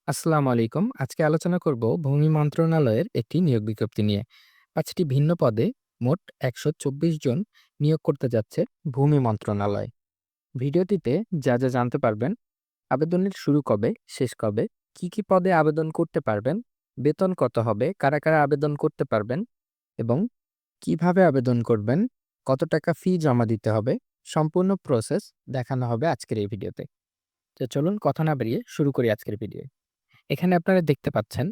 আসসালামু আলাইকুম। আজকে আলোচনা করব ভূমি মন্ত্রণালয়ের একটি নিয়োগ বিজ্ঞপ্তি নিয়ে। ৫টি ভিন্ন পদে মোট ১২৪ জন নিয়োগ করতে যাচ্ছে ভূমি মন্ত্রণালয়। ভিডিওটিতে যা জানতে পারবেন, আবেদনের শুরু কবে, শেষ কবে, কি পদে আবেদন করতে পারবেন, বেতন কত হবে, কারা আবেদন করতে পারবেন এবং কিভাবে আবেদন করবেন, কত টাকা ফি জমা দিতে হবে, সম্পূর্ণ প্রসেস দেখানো হবে আজকের এই ভিডিওতে। তো চলুন কথা না বাড়িয়ে শুরু করি আজকের ভিডিও। এখানে আপনারা দেখতে পাচ্ছেন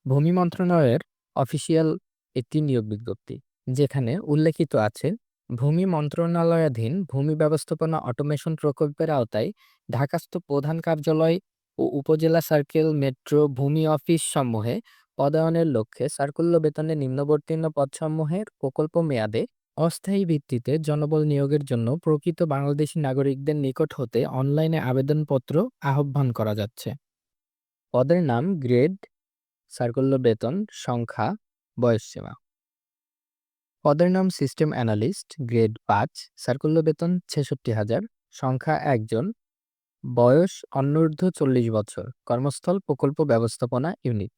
ভূমি মন্ত্রণালয়ের অফিসিয়াল একটি নিয়োগ বিজ্ঞপ্তি, যেখানে উল্লেখিত আছে ভূমি মন্ত্রণালয়াধীন ভূমি ব্যবস্থাপনা অটোমেশন প্রকল্পের আওতায় ঢাকাস্থ প্রধান কার্যালয় ও উপজেলা সার্কেল মেট্রো ভূমি অফিস সমূহে পদায়নের লক্ষ্যে সার্কুল্য বেতনে নিম্নবর্তীয় পদসমূহের প্রকল্প মেয়াদে অস্থায়ী ভিত্তিতে জনবল নিয়োগের জন্য প্রকৃত বাংলাদেশী নাগরিকদের নিকট হতে অনলাইনে আবেদনপত্র আহ্বান করা যাচ্ছে। পদের নাম, গ্রেড, সার্কুল্য বেতন, সংখ্যা, বয়সসীমা। পদের নাম সিস্টেম অ্যানালিস্ট, গ্রেড ৫, সার্কুল্য বেতন ৬৬,০০০, সংখ্যা ১ জন, বয়স অনূর্ধ্ব ৪০ বছর, কর্মস্থল প্রকল্প ব্যবস্থাপনা ইউনিট।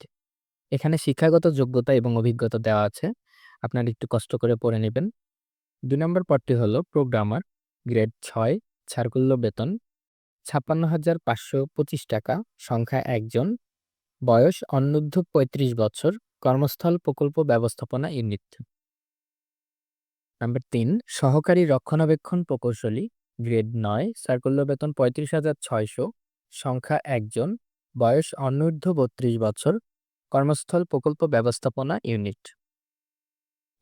এখানে শিক্ষাগত যোগ্যতা এবং অভিজ্ঞতা দেওয়া আছে, আপনারা একটু কষ্ট করে পড়ে নেবেন। ২ নম্বর পদটি হলো প্রোগ্রামার, গ্রেড ৬, সার্কুল্য বেতন ৫৬,৫২৫ টাকা, সংখ্যা ১ জন, বয়স অনূর্ধ্ব ৩৫ বছর, কর্মস্থল প্রকল্প ব্যবস্থাপনা ইউনিট। নাম্বার ৩, সহকারী রক্ষণাবেক্ষণ প্রকৌশলী, গ্রেড ৯, সার্কুল্য বেতন ৩৫,৬০০, সংখ্যা ১ জন, বয়স অনূর্ধ্ব ৩২ বছর, কর্মস্থল প্রকল্প ব্যবস্থাপনা ইউনিট।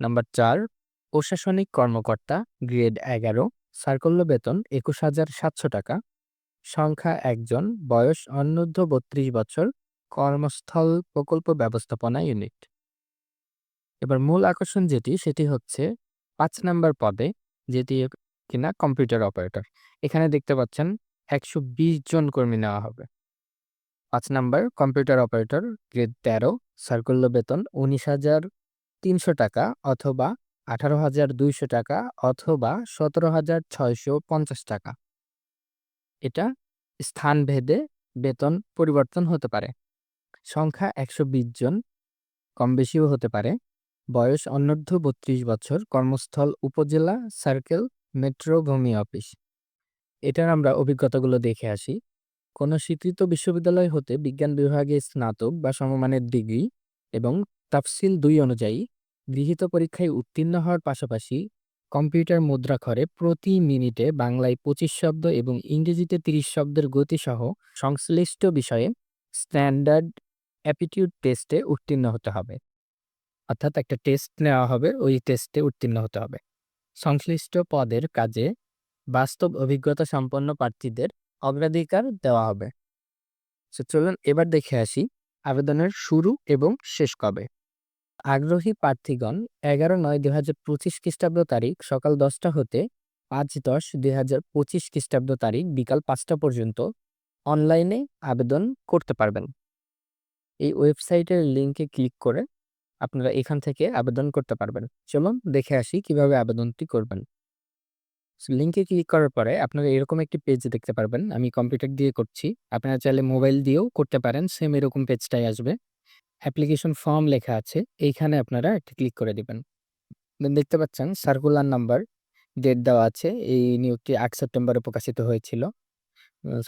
নাম্বার ৪, প্রশাসনিক কর্মকর্তা, গ্রেড ১১, সার্কুল্য বেতন ২১,৭০০ টাকা, সংখ্যা ১ জন, বয়স অনূর্ধ্ব ৩২ বছর, কর্মস্থল প্রকল্প ব্যবস্থাপনা ইউনিট। এবার মূল আকর্ষণ সেটি হচ্ছে ৫ নাম্বার পদে, যেটি কিনা কম্পিউটার অপারেটর। এখানে দেখতে পাচ্ছেন ১২০ জন কর্মী নেওয়া হবে। ৫ নাম্বার কম্পিউটার অপারেটর, গ্রেড ১৩, সার্কুল্য বেতন ১৯,৩০০ টাকা অথবা ১৮,২০০ টাকা অথবা ১৭,৬৫০ টাকা। এটা স্থানভেদে বেতন পরিবর্তন হতে পারে। সংখ্যা ১২০ জন, কম বেশিও হতে পারে। বয়স অনূর্ধ্ব ৩২ বছর, কর্মস্থল উপজেলা সার্কেল মেট্রো ভূমি অফিস। এটার আমরা অভিজ্ঞতাগুলো দেখে আসি। কোনো স্বীকৃত বিশ্ববিদ্যালয় হতে বিজ্ঞান বিভাগে স্নাতক বা সমমানের ডিগ্রি এবং তাফসিল ২ অনুযায়ী গৃহীত পরীক্ষায় উত্তীর্ণ হওয়ার পাশাপাশি কম্পিউটার মুদ্রাক্ষরে প্রতি মিনিটে বাংলায় ২৫ শব্দ এবং ইংরেজিতে ৩০ শব্দের গতিসহ সংশ্লিষ্ট বিষয়ে স্ট্যান্ডার্ড অ্যাপটিটিউড টেস্টে উত্তীর্ণ হতে হবে। অর্থাৎ একটা টেস্ট নেওয়া হবে, ওই টেস্টে উত্তীর্ণ হতে হবে। সংশ্লিষ্ট পদের কাজে বাস্তব অভিজ্ঞতা সম্পন্ন প্রার্থীদের অগ্রাধিকার দেওয়া হবে। চলুন এবার দেখে আসি আবেদনের শুরু এবং শেষ কবে। আগ্রহী প্রার্থীগণ ১১/৯/২০২৫ খ্রিস্টাব্দ তারিখ সকাল ১০টা হতে ৫/১০/২০২৫ খ্রিস্টাব্দ তারিখ বিকাল ৫টা পর্যন্ত অনলাইনে আবেদন করতে পারবেন। এই ওয়েবসাইটের লিঙ্কে ক্লিক করে আপনারা এখান থেকে আবেদন করতে পারবেন। চলুন দেখে আসি কিভাবে আবেদনটি করবেন। লিঙ্কে ক্লিক করার পরে আপনারা এরকম একটি পেজ দেখতে পারবেন। আমি কম্পিউটার দিয়ে করছি। আপনারা চাইলে মোবাইল দিয়েও করতে পারেন। সেম এরকম পেজটাই আসবে। অ্যাপ্লিকেশন ফর্ম লেখা আছে। এইখানে আপনারা একটা ক্লিক করে দিবেন। দেন দেখতে পাচ্ছেন সার্কুলার নাম্বার, ডেট দেওয়া আছে। এই নিয়োগটি ৮ সেপ্টেম্বরে প্রকাশিত হয়েছিল।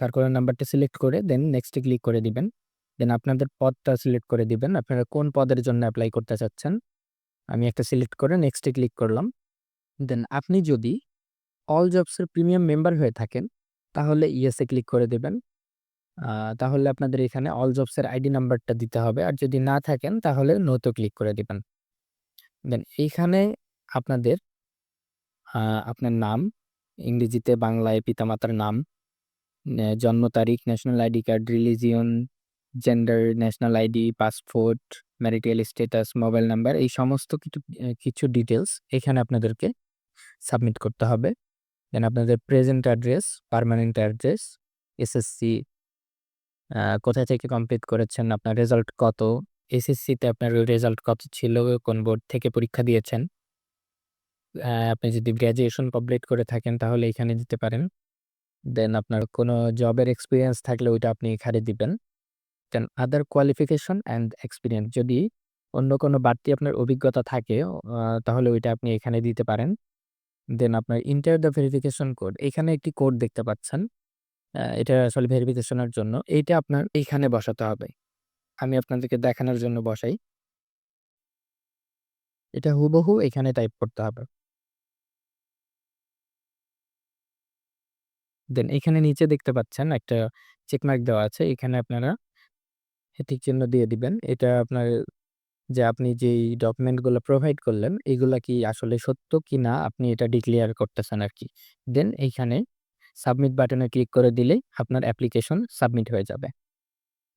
সার্কুলার নাম্বারটা সিলেক্ট করে দেন নেক্সট এ ক্লিক করে দিবেন। দেন আপনাদের পদটা সিলেক্ট করে দিবেন। আপনারা কোন পদের জন্য এপ্লাই করতে চাচ্ছেন। আমি একটা সিলেক্ট করে নেক্সট এ ক্লিক করলাম। দেন আপনি যদি অল জবস এর প্রিমিয়াম মেম্বার হয়ে থাকেন, তাহলে ইয়েস এ ক্লিক করে দিবেন। তাহলে আপনাদের এখানে অল জবস এর আইডি নাম্বারটা দিতে হবে। আর যদি না থাকেন তাহলে নো তে ক্লিক করে দিবেন। দেন এইখানে আপনাদের আ আপনার নাম, ইংরেজিতে বাংলায় পিতামাতার নাম, জন্ম তারিখ, national ID card, religion, gender, national ID, passport, marital status, mobile number এই সমস্ত কিছু ডিটেইলস এখানে আপনাদেরকে সাবমিট করতে হবে। দেন আপনাদের present address, permanent address, SSC কোথায় থেকে কমপ্লিট করেছেন, আপনার রেজাল্ট কত, এসএসসিতে আপনার রেজাল্ট কত ছিল, কোন বোর্ড থেকে পরীক্ষা দিয়েছেন। আপনি যদি গ্র্যাজুয়েশন কমপ্লিট করে থাকেন তাহলে এখানে দিতে পারেন। দেন আপনার কোনো জবের এক্সপেরিয়েন্স থাকলে ওইটা আপনি এখানে দিবেন। দেন আদার কোয়ালিফিকেশন অ্যান্ড এক্সপেরিয়েন্স যদি অন্য কোনো বাড়তি আপনার অভিজ্ঞতা থাকে তাহলে ওইটা আপনি এখানে দিতে পারেন। দেন আপনার এন্টার দ্য ভেরিফিকেশন কোড। এখানে একটি কোড দেখতে পাচ্ছেন। এটা আসলে ভেরিফিকেশনের জন্য। এইটা আপনার এইখানে বসাতে হবে। আমি আপনাদেরকে দেখানোর জন্য বসাই। এটা হুবহু এখানে টাইপ করতে হবে। দেন এখানে নিচে দেখতে পাচ্ছেন একটা চেক মার্ক দেওয়া আছে। এখানে আপনারা টিক চিহ্ন দিয়ে দিবেন। এটা আপনার যে আপনি যেই ডকুমেন্ট গুলো প্রোভাইড করলেন, এগুলা কি আসলে সত্য কিনা আপনি এটা ডিক্লেয়ার করতেছেন আরকি। দেন এইখানে সাবমিট বাটনে ক্লিক করে দিলেই আপনার অ্যাপ্লিকেশন সাবমিট হয়ে যাবে।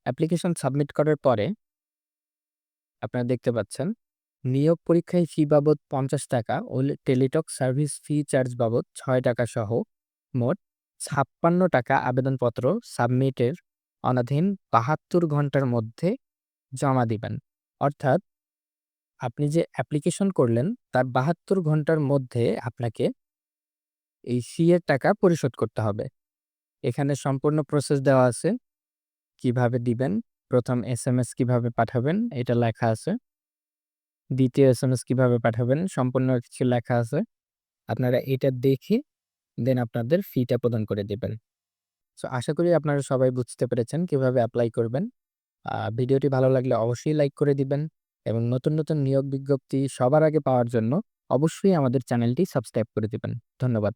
অ্যাপ্লিকেশন সাবমিট করার পরে আপনারা দেখতে পাচ্ছেন নিয়োগ পরীক্ষায় ফি বাবদ ৳৫০ ও টেলিটক সার্ভিস ফি চার্জ বাবদ ৳৬ সহ মোট ৳৫৬ আবেদনপত্র সাবমিটের অনাধীন ৭২ ঘন্টার মধ্যে জমা দিবেন। অর্থাৎ আপনি যে অ্যাপ্লিকেশন করলেন তার ৭২ ঘন্টার মধ্যে আপনাকে এই ফি এর টাকা পরিশোধ করতে হবে। এখানে সম্পূর্ণ প্রসেস দেওয়া আছে। কিভাবে দিবেন, ১ম এসএমএস কিভাবে পাঠাবেন এটা লেখা আছে। দ্বিতীয় এসএমএস কিভাবে পাঠাবেন সম্পূর্ণ কিছু লেখা আছে। আপনারা এটা দেখে দেন আপনাদের ফিটা প্রদান করে দিবেন। সো আশা করি আপনারা সবাই বুঝতে পেরেছেন কিভাবে এপ্লাই করবেন। ভিডিওটি ভালো লাগলে অবশ্যই লাইক করে দিবেন এবং নতুন, নতুন নিয়োগ বিজ্ঞপ্তি সবার আগে পাওয়ার জন্য অবশ্যই আমাদের চ্যানেলটি সাবস্ক্রাইব করে দিবেন। ধন্যবাদ।